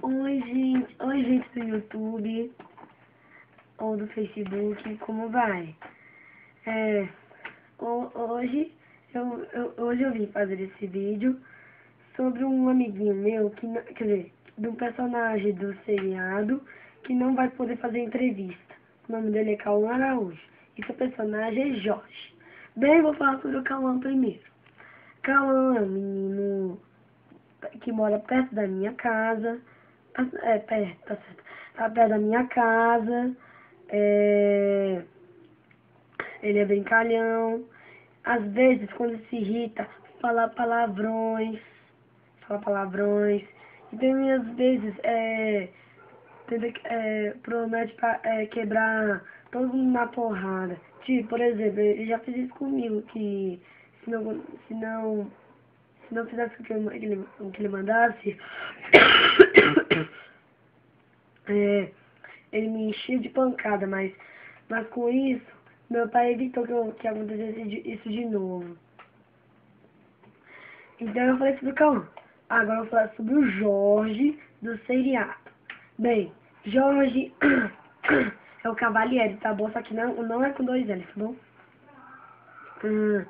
Oi, gente do YouTube ou do Facebook, como vai? É, hoje hoje eu vim fazer esse vídeo sobre um amiguinho meu, quer dizer, de um personagem do seriado que não vai poder fazer entrevista. O nome dele é Cauã Araújo e seu personagem é Jorge. Bem, vou falar sobre o Cauã primeiro. Cauã é um menino que mora perto da minha casa. Perto, tá certo. Tá perto da minha casa. Ele é brincalhão. Às vezes, quando se irrita, fala palavrões. Fala palavrões. E também, às vezes, promete quebrar todo mundo na porrada. Tipo, por exemplo, ele já fez isso comigo, que se não, se não, se não fizesse o que ele mandasse, ele me enchia de pancada, mas com isso, meu pai evitou que acontecesse isso de novo. Então eu falei sobre o Cauã. Agora eu vou falar sobre o Jorge do seriado. Bem, Jorge é o Cavalieri, tá bom? Só que não é com dois L's, tá bom? Eu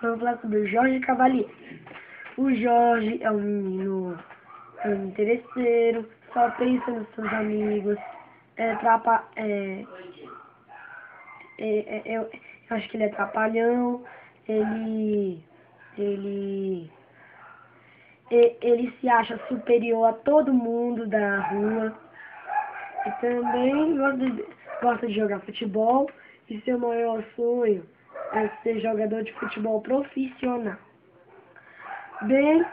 vou falar sobre o Jorge Cavalieri. O Jorge é um menino interesseiro, só pensa nos seus amigos, eu acho que ele é trapalhão, ele, ele, ele se acha superior a todo mundo da rua e também gosta de jogar futebol e seu maior sonho é ser jogador de futebol profissional. Bem,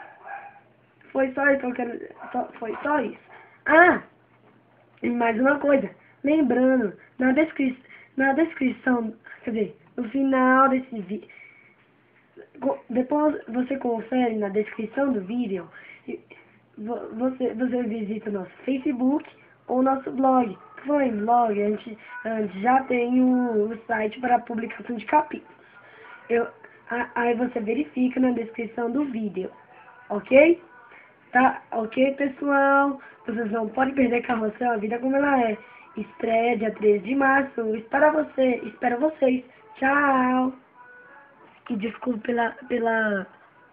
foi só isso que eu quero, foi só isso. Ah, e mais uma coisa, lembrando, na descrição, quer dizer, no final desse vídeo, depois você confere na descrição do vídeo, você visita o nosso Facebook ou nosso blog. Foi blog, a gente já tem um site para publicação de capítulos. Aí você verifica na descrição do vídeo, ok? Tá, ok, pessoal? Vocês não podem perder Carrossel, a vida como ela é. Estreia dia 13 de março. Espero vocês. Tchau. E desculpe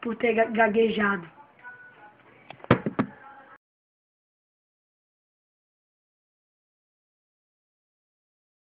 por ter gaguejado.